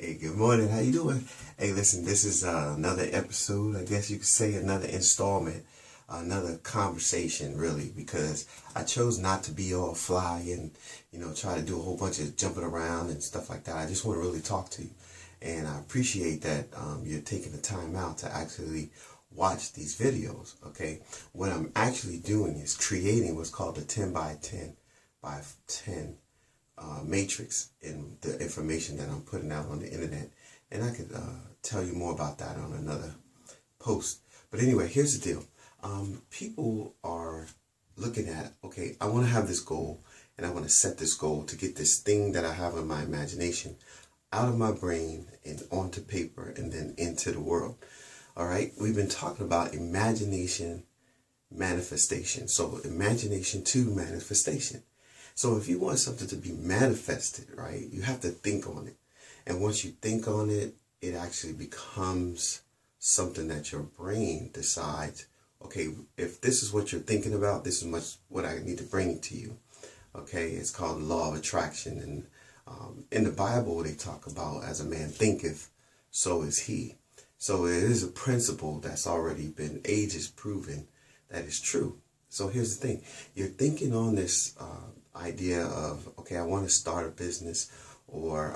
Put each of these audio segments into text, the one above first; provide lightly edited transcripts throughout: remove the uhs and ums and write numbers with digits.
Hey, good morning. How you doing? Hey, listen, this is another episode. I guess you could say another installment, another conversation, really, because I chose not to be all fly and, try to do a whole bunch of jumping around and stuff like that. I just want to really talk to you. And I appreciate that you're taking the time out to actually watch these videos, okay? What I'm actually doing is creating what's called a 10 by 10 by 10 matrix in the information that I'm putting out on the internet. And I could tell you more about that on another post. But anyway, here's the deal. People are looking at, okay, I want to have this goal and I want to set this goal to get this thing that I have in my imagination out of my brain and onto paper and then into the world. All right. We've been talking about imagination, manifestation. So imagination to manifestation. So if you want something to be manifested, right, you have to think on it. And once you think on it, it actually becomes something that your brain decides, okay, if this is what you're thinking about, this is what I need to bring to you. Okay, it's called the law of attraction. And in the Bible, they talk about as a man thinketh, so is he. So it is a principle that's already been ages proven that is true. So here's the thing. You're thinking on this idea of, okay, I want to start a business, or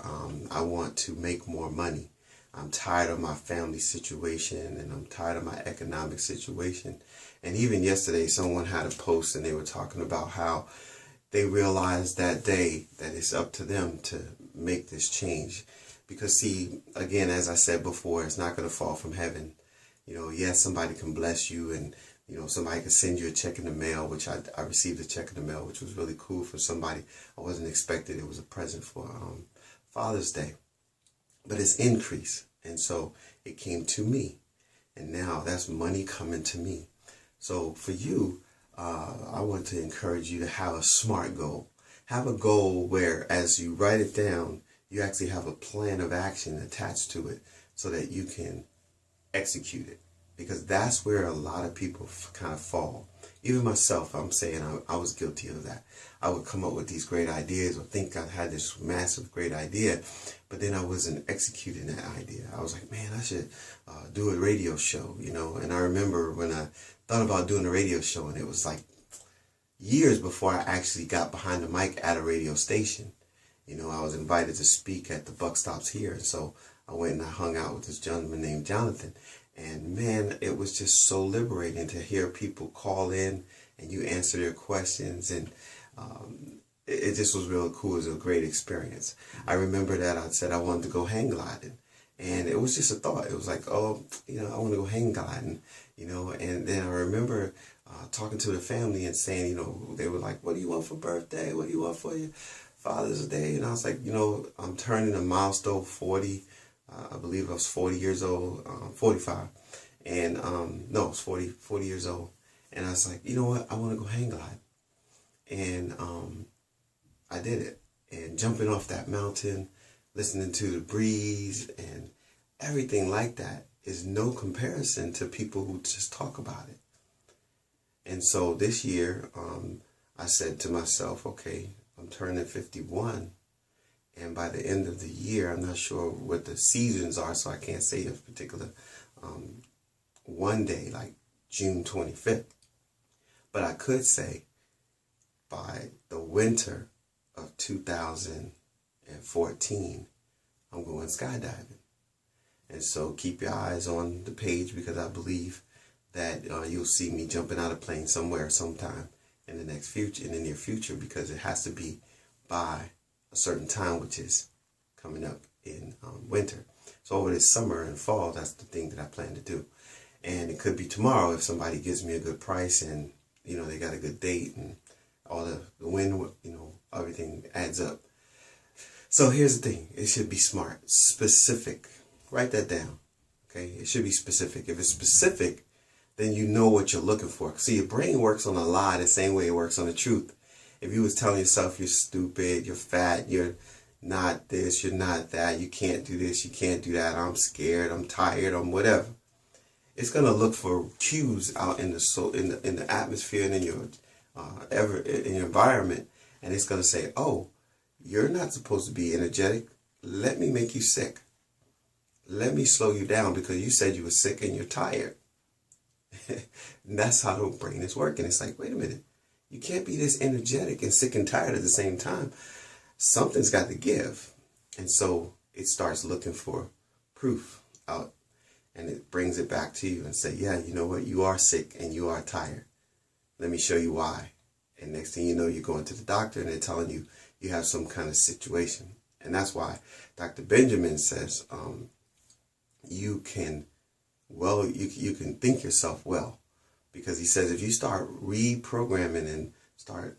I want to make more money. I'm tired of my family situation and I'm tired of my economic situation. And even yesterday, someone had a post and they were talking about how they realized that day that it's up to them to make this change. Because see, again, as I said before, it's not going to fall from heaven. Yes, somebody can bless you and somebody can send you a check in the mail, which I received a check in the mail, which was really cool for somebody. I wasn't expecting. It was a present for Father's Day. But it's increase. And so it came to me. And now that's money coming to me. So for you, I want to encourage you to have a SMART goal. Have a goal where as you write it down, you actually have a plan of action attached to it so that you can execute it. Because that's where a lot of people kind of fall. Even myself, I'm saying I was guilty of that. I would come up with these great ideas or think I had this massive great idea, but then I wasn't executing that idea. I was like, man, I should do a radio show, And I remember when I thought about doing a radio show, and it was like years before I actually got behind the mic at a radio station. I was invited to speak at the Buck Stops here, and so I went and I hung out with this gentleman named Jonathan. And man, it was just so liberating to hear people call in and you answer their questions. And it just was real cool. It was a great experience. I remember that I said I wanted to go hang gliding. And it was just a thought. It was like, oh, I want to go hang gliding, And then I remember talking to the family and saying, they were like, what do you want for birthday? What do you want for your Father's Day? And I was like, I'm turning a milestone 40. I believe I was 40 years old, 45. And, no, it was 40 years old. And I was like, you know what? I want to go hang glide. And I did it. And jumping off that mountain, listening to the breeze and everything like that is no comparison to people who just talk about it. And so this year, I said to myself, okay, I'm turning 51. And by the end of the year, I'm not sure what the seasons are, so I can't say a particular one day, like June 25th. But I could say by the winter of 2014, I'm going skydiving. And so keep your eyes on the page, because I believe that you'll see me jumping out of a plane somewhere, sometime in the near future, because it has to be by a certain time, which is coming up in winter. So over this summer and fall, that's the thing that I plan to do. And it could be tomorrow if somebody gives me a good price and, they got a good date and all the wind, everything adds up. So here's the thing. It should be smart, specific. Write that down. Okay. It should be specific. If it's specific, then you know what you're looking for. See, your brain works on a lie the same way it works on the truth. If you was telling yourself you're stupid, you're fat, you're not this, you're not that, you can't do this, you can't do that, I'm scared, I'm tired, I'm whatever, it's gonna look for cues out in the atmosphere and in your environment, and it's gonna say, oh, you're not supposed to be energetic. Let me make you sick. let me slow you down because you said you were sick and you're tired. And that's how the brain is working. It's like, wait a minute, you can't be this energetic and sick and tired at the same time. Something's got to give. And so it starts looking for proof out, and it brings it back to you and say, yeah, you know what, you are sick and you are tired. Let me show you why. And next thing you know, you're going to the doctor and they're telling you you have some kind of situation. And that's why Dr. Benjamin says, you can think yourself well, because he says if you start reprogramming and start,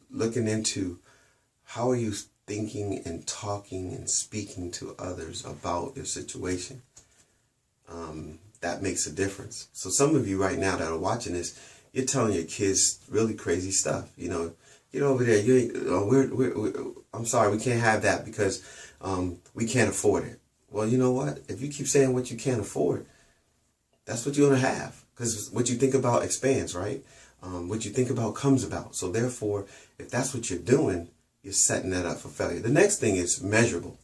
looking into how are you thinking and talking and speaking to others about your situation, that makes a difference. So some of you right now that are watching this, you're telling your kids really crazy stuff. Get over there. I'm sorry, we can't have that because we can't afford it. Well, you know what? If you keep saying what you can't afford, that's what you're going to have. Because what you think about expands, right? What you think about comes about. So therefore, if that's what you're doing, you're setting that up for failure. The next thing is measurable.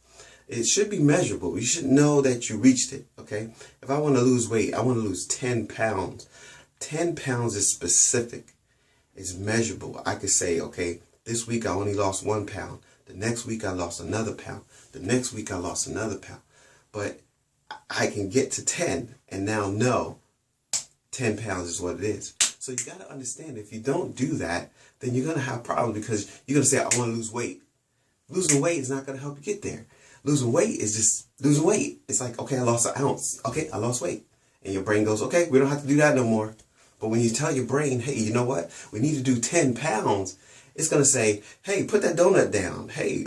It should be measurable. You should know that you reached it, okay? If I want to lose weight, I want to lose 10 pounds. 10 pounds is specific. It's measurable. I could say, okay, this week I only lost 1 pound. The next week I lost another pound. The next week I lost another pound. But I can get to 10 and now know 10 pounds is what it is. So you got to understand, if you don't do that, then you're going to have problems because you're going to say, I want to lose weight. Losing weight is not going to help you get there. Losing weight is just losing weight. It's like, okay, I lost an ounce. Okay, I lost weight. And your brain goes, okay, we don't have to do that no more. But when you tell your brain, hey, you know what? We need to do 10 pounds. It's going to say, hey, put that donut down. Hey,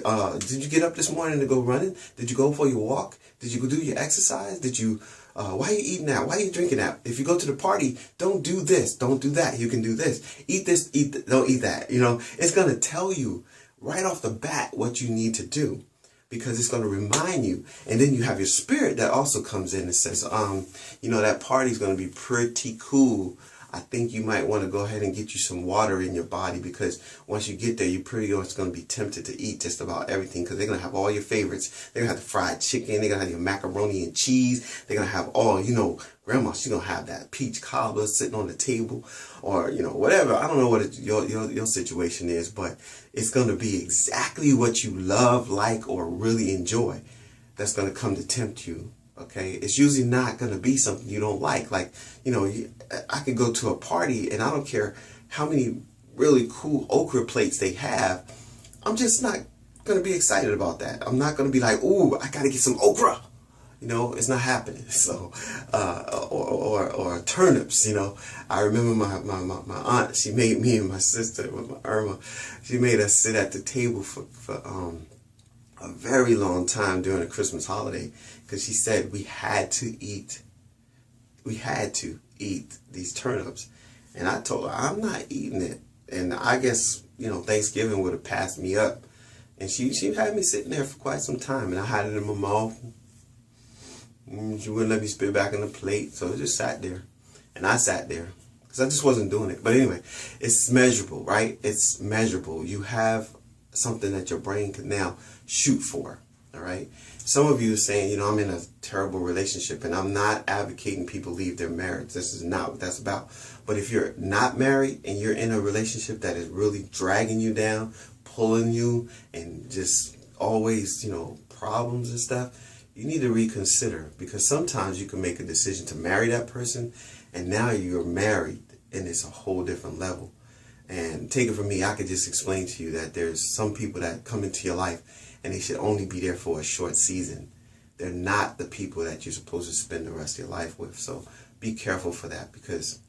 did you get up this morning to go running? Did you go for your walk? Did you go do your exercise? Did you, why are you eating that? Why are you drinking that? If you go to the party, don't do this. Don't do that. You can do this. Eat this, don't eat that. It's going to tell you right off the bat what you need to do, because it's going to remind you. And then you have your spirit that also comes in and says, that party's going to be pretty cool. I think you might want to go ahead and get you some water in your body, because once you get there, you're pretty much going to be tempted to eat just about everything, because they're going to have all your favorites. They're going to have the fried chicken. They're going to have your macaroni and cheese. They're going to have all, grandma, she's going to have that peach cobbler sitting on the table, or, whatever. I don't know what your situation is, but it's going to be exactly what you love, like, or really enjoy that's going to come to tempt you. Okay, it's usually not going to be something you don't like. Like, I could go to a party and I don't care how many really cool okra plates they have. I'm just not going to be excited about that. I'm not going to be like, ooh, I got to get some okra. It's not happening. So, or turnips, I remember my aunt, she made me and my sister with my Irma, she made us sit at the table for a very long time during the Christmas holiday, because she said we had to eat these turnips. And I told her, I'm not eating it. And I guess, Thanksgiving would have passed me up. And she had me sitting there for quite some time, and I had it in my mouth. She wouldn't let me spit back in the plate, so I just sat there. And I sat there because I just wasn't doing it. But anyway, it's measurable, right? It's measurable. You have something that your brain can now shoot for, all right? Some of you are saying, I'm in a terrible relationship, and I'm not advocating people leave their marriage. This is not what that's about. But if you're not married and you're in a relationship that is really dragging you down, pulling you, and just always, problems and stuff, you need to reconsider, because sometimes you can make a decision to marry that person, and now you're married, and it's a whole different level. And take it from me, I could just explain to you that there's some people that come into your life and they should only be there for a short season. They're not the people that you're supposed to spend the rest of your life with. So be careful for that, because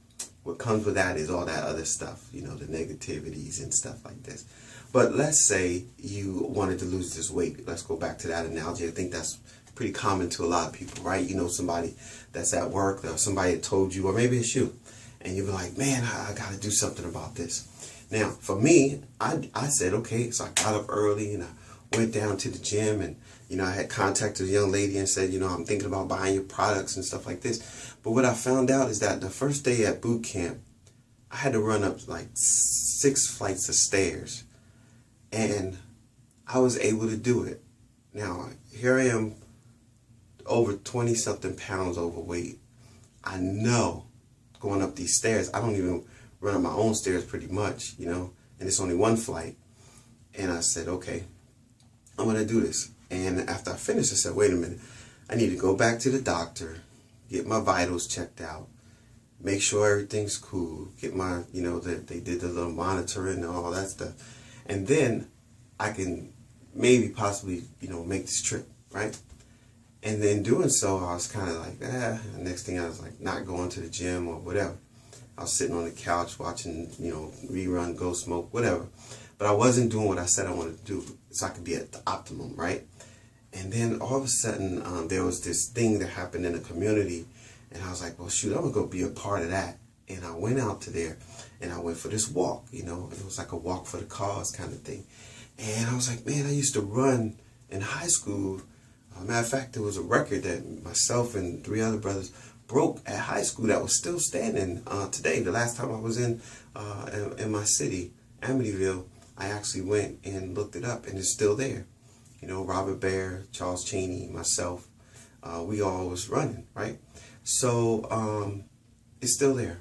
what comes with that is all that other stuff, the negativities and stuff like this. But let's say you wanted to lose this weight. Let's go back to that analogy. I think that's pretty common to a lot of people, right? Somebody that's at work, or somebody that told you, or maybe it's you. And you're like, man, I got to do something about this. Now, for me, I said, okay, so I got up early and I went down to the gym, and, I had contacted a young lady and said, I'm thinking about buying your products and stuff like this. But what I found out is that the first day at boot camp, I had to run up like 6 flights of stairs, and I was able to do it. Now, here I am over 20 something pounds overweight. I know going up these stairs, I don't even run up my own stairs pretty much, you know, and it's only one flight. And I said, okay, I'm going to do this. And after I finished, I said, wait a minute, I need to go back to the doctor, get my vitals checked out, make sure everything's cool, get my, you know, they did the little monitoring and all that stuff. And then I can maybe possibly, you know, make this trip, right? And then doing so, I was kind of like, The next thing I was like, not going to the gym or whatever. I was sitting on the couch watching, you know, rerun, Go Smoke, whatever. But I wasn't doing what I said I wanted to do so I could be at the optimum, right? And then all of a sudden, there was this thing that happened in the community. And I was like, well, shoot, I'm going to go be a part of that. And I went out to there and I went for this walk, you know. It was like a walk for the cause kind of thing. And I was like, man, I used to run in high school. Matter of fact, there was a record that myself and 3 other brothers broke at high school that was still standing today. The last time I was in my city, Amityville, I actually went and looked it up, and it's still there. You know, Robert Bear, Charles Cheney, myself, we all was running, right? So it's still there.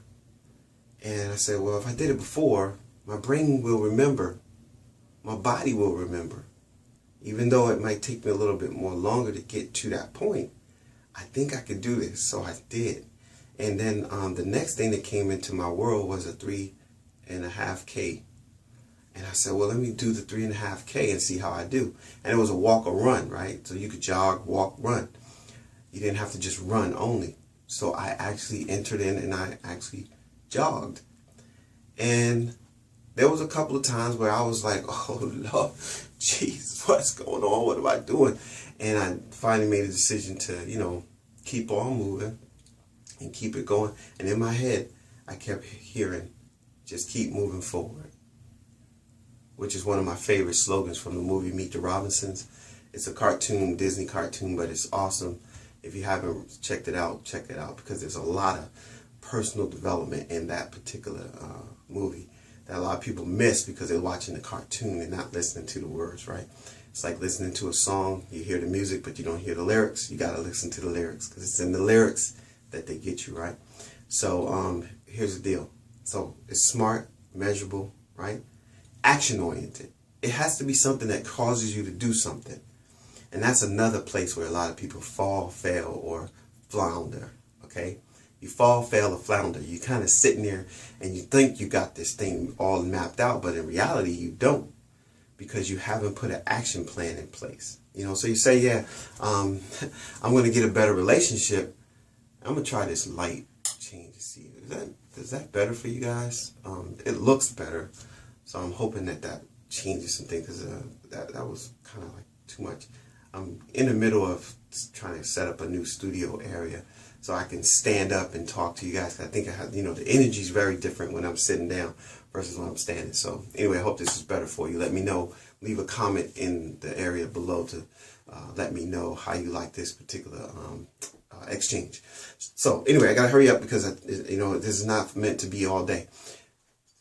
And I said, well, if I did it before, my brain will remember. My body will remember. Even though it might take me a little bit more longer to get to that point, I think I could do this. So I did. And then the next thing that came into my world was a 3.5K. And I said, well, let me do the 3.5K and see how I do. And it was a walk or run, right? So you could jog, walk, run. You didn't have to just run only. So I actually entered in and I actually jogged. And there was a couple of times where I was like, oh, Lord, jeez, what's going on? What am I doing? And I finally made a decision to, you know, keep on moving and keep it going. And in my head, I kept hearing, just keep moving forward, which is one of my favorite slogans from the movie Meet the Robinsons. It's a cartoon, Disney cartoon, but it's awesome. If you haven't checked it out, check it out, because there's a lot of personal development in that particular movie that a lot of people miss because they're watching the cartoon and not listening to the words, right? It's like listening to a song. You hear the music, but you don't hear the lyrics. You got to listen to the lyrics because it's in the lyrics that they get you, right? So here's the deal. So it's smart, measurable, right? Action-oriented. It has to be something that causes you to do something. And that's another place where a lot of people fall, fail, or flounder, okay? You fall, fail, or flounder. You kind of sitting there and you think you got this thing all mapped out, but in reality you don't, because you haven't put an action plan in place. You know, so you say, yeah, I'm going to get a better relationship. I'm going to try this light change to see. Is that better for you guys? It looks better. So I'm hoping that changes some things, because that was kind of like too much. I'm in the middle of trying to set up a new studio area so I can stand up and talk to you guys. I think I have, you know, the energy is very different when I'm sitting down versus when I'm standing. So anyway, I hope this is better for you. Let me know. Leave a comment in the area below to let me know how you like this particular exchange. So anyway, I gotta hurry up because you know, this is not meant to be all day.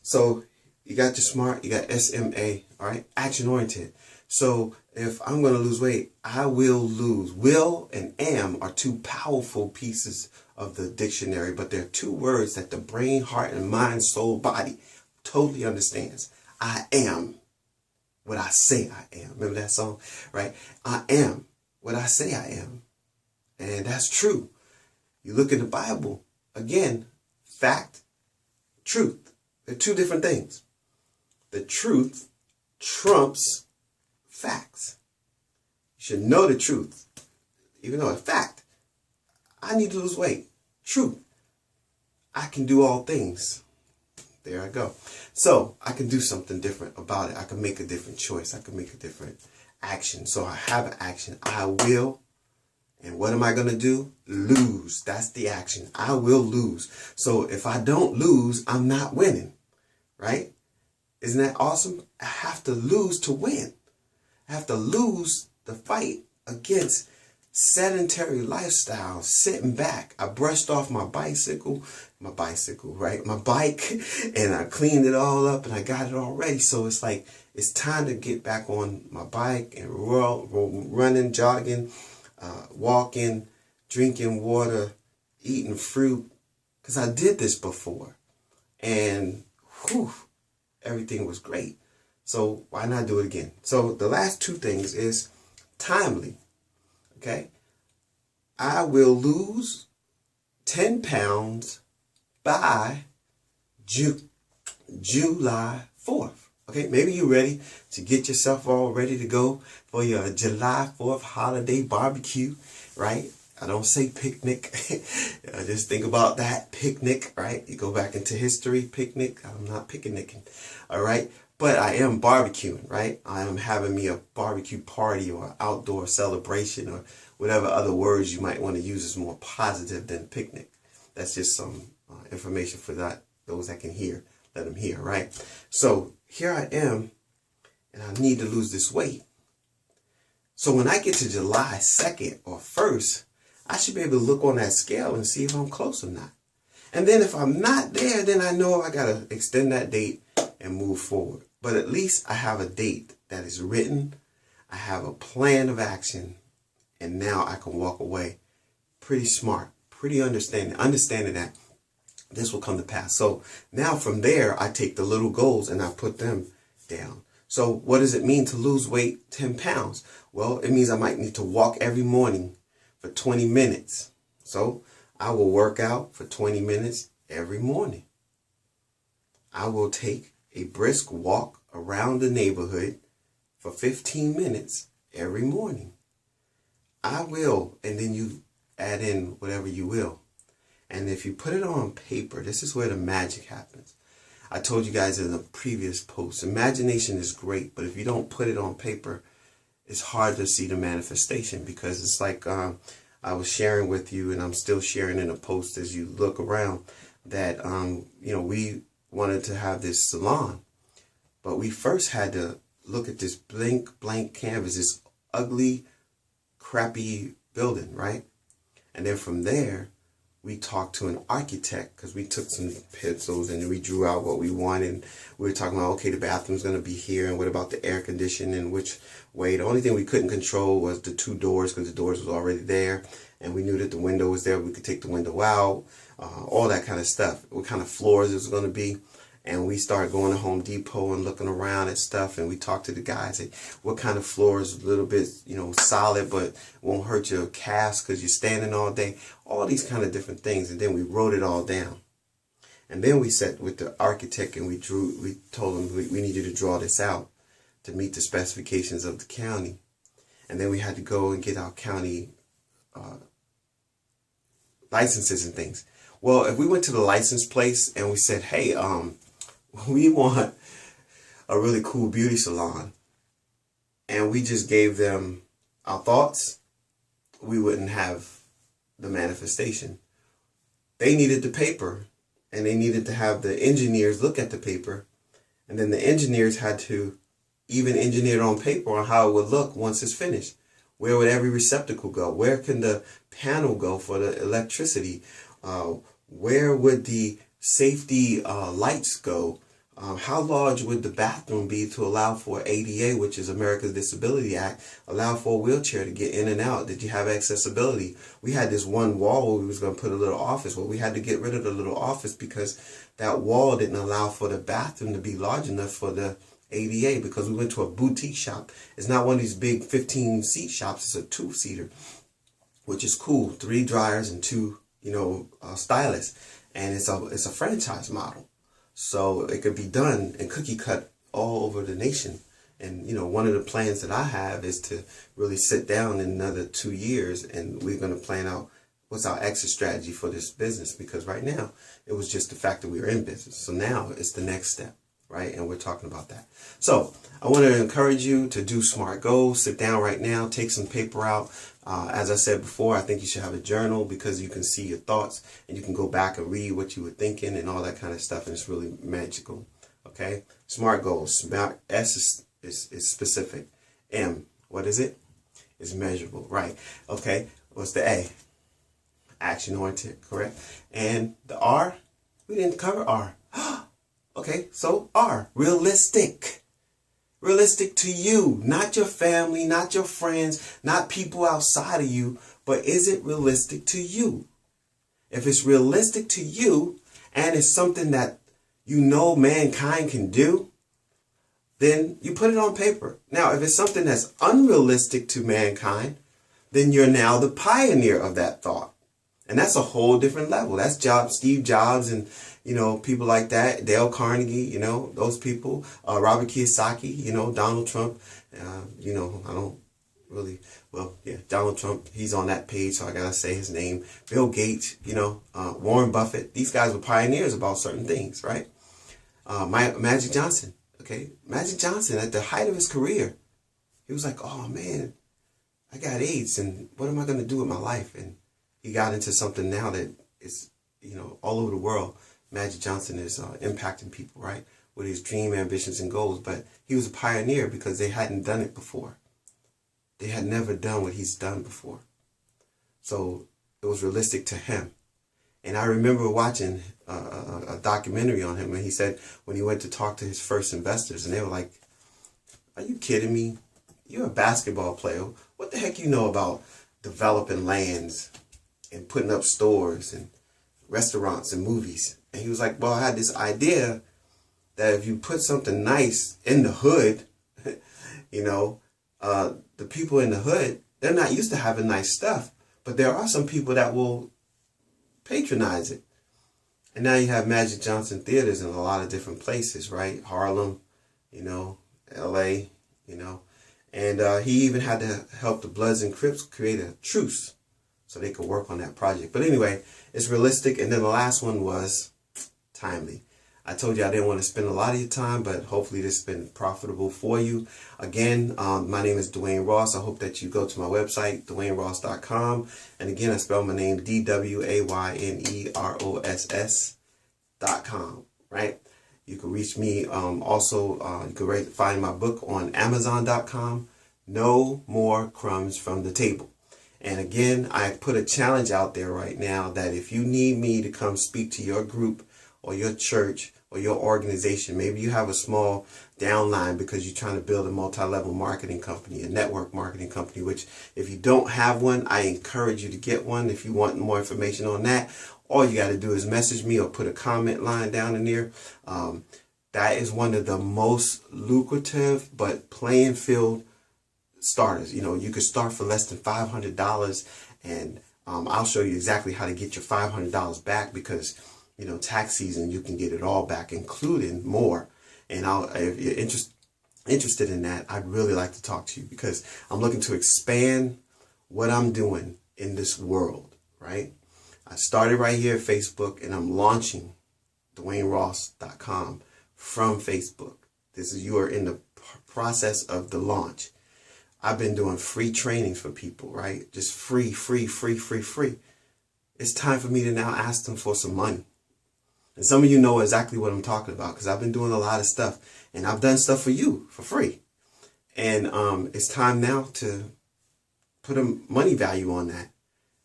So you got your SMART, you got SMA, all right, action oriented. So if I'm going to lose weight, I will lose. Will and am are two powerful pieces of the dictionary, but they're two words that the brain, heart, and mind, soul, body totally understands. I am what I say I am. Remember that song, right? I am what I say I am. And that's true. You look in the Bible, again, fact, truth. They're two different things. The truth trumps facts. You should know the truth. Even though a fact, I need to lose weight. Truth, I can do all things. There I go. So I can do something different about it. I can make a different choice. I can make a different action. So I have an action. I will. And what am I going to do? Lose. That's the action. I will lose. So if I don't lose, I'm not winning. Right? Isn't that awesome? I have to lose to win. I have to lose the fight against sedentary lifestyle, sitting back. I brushed off my bicycle, right? My bike, and I cleaned it all up and I got it all ready. So it's like, it's time to get back on my bike and running, jogging, walking, drinking water, eating fruit, because I did this before. And whew, everything was great. So why not do it again? So the last two things is timely. Okay. I will lose 10 pounds by July 4th. Okay, maybe you're ready to get yourself all ready to go for your July 4th holiday barbecue, right? I don't say picnic. Just think about that picnic, right? You go back into history, picnic. I'm not picnicking, all right? But I am barbecuing, right? I am having me a barbecue party or outdoor celebration or whatever other words you might want to use is more positive than picnic. That's just some information for those that can hear. Let them hear, right? So here I am, and I need to lose this weight. So when I get to July 2nd or 1st, I should be able to look on that scale and see if I'm close or not. And then if I'm not there, then I know I got to extend that date and move forward. But at least I have a date that is written. I have a plan of action. And now I can walk away pretty smart, pretty understanding that this will come to pass. So now from there, I take the little goals and I put them down. So what does it mean to lose weight 10 pounds? Well, it means I might need to walk every morning for 20 minutes. So I will work out for 20 minutes every morning. I will take a brisk walk around the neighborhood for 15 minutes every morning. I will, and then you add in whatever you will. And if you put it on paper, this is where the magic happens. I told you guys in a previous post, imagination is great, but if you don't put it on paper, it's hard to see the manifestation, because it's like I was sharing with you, and I'm still sharing in a post as you look around, that we wanted to have this salon, but we first had to look at this blank canvas, this ugly, crappy building, right? And then from there, we talked to an architect, because we took some pencils and we drew out what we wanted. We were talking about, okay, the bathroom's going to be here, and what about the air conditioning and which way? The only thing we couldn't control was the two doors, because the doors was already there, and we knew that the window was there. We could take the window out, all that kind of stuff. What kind of floors it was going to be. And we started going to Home Depot and looking around at stuff, and we talked to the guys, say, what kind of floor is a little bit, solid, but won't hurt your calves because you're standing all day. All these kind of different things. And then we wrote it all down. And then we sat with the architect and we told him we need you to draw this out to meet the specifications of the county. And then we had to go and get our county licenses and things. Well, if we went to the license place and we said, hey, we want a really cool beauty salon, and we just gave them our thoughts, we wouldn't have the manifestation. They needed the paper, and they needed to have the engineers look at the paper, and then the engineers had to even engineer it on paper on how it would look once it's finished. Where would every receptacle go? Where can the panel go for the electricity? Where would the safety lights go? How large would the bathroom be to allow for ADA, which is America's Disability Act, allow for a wheelchair to get in and out? Did you have accessibility? We had this one wall where we was going to put a little office. Well, we had to get rid of the little office because that wall didn't allow for the bathroom to be large enough for the ADA, because we went to a boutique shop. It's not one of these big 15-seat shops. It's a 2-seater, which is cool. 3 dryers and 2, stylists. And it's a franchise model. So it could be done and cookie cut all over the nation. And, one of the plans that I have is to really sit down in another 2 years, and we're going to plan out what's our exit strategy for this business. Because right now, it was just the fact that we were in business. So now it's the next step, right? And we're talking about that. So I want to encourage you to do SMART goals. Sit down right now, take some paper out. As I said before, I think you should have a journal, because you can see your thoughts and you can go back and read what you were thinking and all that kind of stuff. And it's really magical. Okay. SMART goals. SMART, S is specific. M, what is it? It's measurable. Right. Okay. What's the A? Action oriented. Correct. And the R, we didn't cover R. Okay. So R, realistic. Realistic to you, not your family, not your friends, not people outside of you, but is it realistic to you? If it's realistic to you and it's something that you know mankind can do, then you put it on paper. Now, if it's something that's unrealistic to mankind, then you're now the pioneer of that thought. And that's a whole different level. That's Steve Jobs and, people like that, Dale Carnegie, those people, Robert Kiyosaki, Donald Trump, I don't really, Donald Trump, he's on that page, so I gotta say his name. Bill Gates, Warren Buffett, these guys were pioneers about certain things, right? Magic Johnson, okay? Magic Johnson, at the height of his career, he was like, oh man, I got AIDS, and what am I gonna do with my life? And he got into something now that is, all over the world. Magic Johnson is impacting people, right? With his dream, ambitions, and goals. But he was a pioneer because they hadn't done it before. They had never done what he's done before. So it was realistic to him. And I remember watching a documentary on him, and he said when he went to talk to his first investors, and they were like, are you kidding me? You're a basketball player. What the heck you know about developing lands and putting up stores and restaurants and movies? And he was like, well, I had this idea that if you put something nice in the hood, the people in the hood, they're not used to having nice stuff, but there are some people that will patronize it. And now you have Magic Johnson theaters in a lot of different places, right? Harlem, LA, and he even had to help the Bloods and Crips create a truce so they could work on that project. But anyway, it's realistic. And then the last one was timely. I told you I didn't want to spend a lot of your time, but hopefully this has been profitable for you. Again, my name is Dwayne Ross. I hope that you go to my website, DwayneRoss.com. And again, I spell my name DWAYNEROSS.com, right? You can reach me also. You can find my book on Amazon.com, No More Crumbs from the Table. And again, I put a challenge out there right now that if you need me to come speak to your group or your church or your organization, maybe you have a small downline because you're trying to build a multi-level marketing company, a network marketing company, which if you don't have one, I encourage you to get one. If you want more information on that, all you got to do is message me or put a comment line down in there. That is one of the most lucrative but playing field starters. You could start for less than $500, and I'll show you exactly how to get your $500 back because tax season, you can get it all back, including more. And if you're interested in that, I'd really like to talk to you because I'm looking to expand what I'm doing in this world, right? I started right here at Facebook, and I'm launching DwayneRoss.com from Facebook. You are in the process of the launch. I've been doing free trainings for people, right? Just free. It's time for me to now ask them for some money. And some of you know exactly what I'm talking about because I've been doing a lot of stuff, and I've done stuff for you for free. And it's time now to put a money value on that.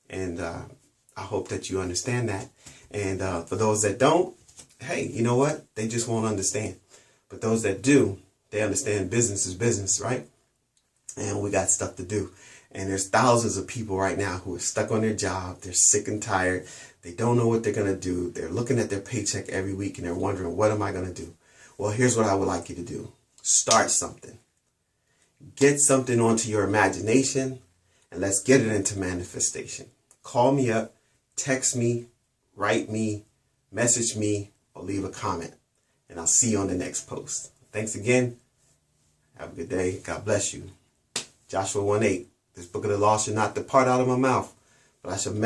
And I hope that you understand that. And for those that don't, hey, you know what? They just won't understand. But those that do, they understand business is business, right? And we got stuff to do. And there's thousands of people right now who are stuck on their job. They're sick and tired. They don't know what they're going to do. They're looking at their paycheck every week and they're wondering, what am I going to do? Well, here's what I would like you to do. Start something. Get something onto your imagination and let's get it into manifestation. Call me up, text me, write me, message me, or leave a comment. And I'll see you on the next post. Thanks again. Have a good day. God bless you. Joshua 1:8. This book of the law should not depart out of my mouth, but I shall meditate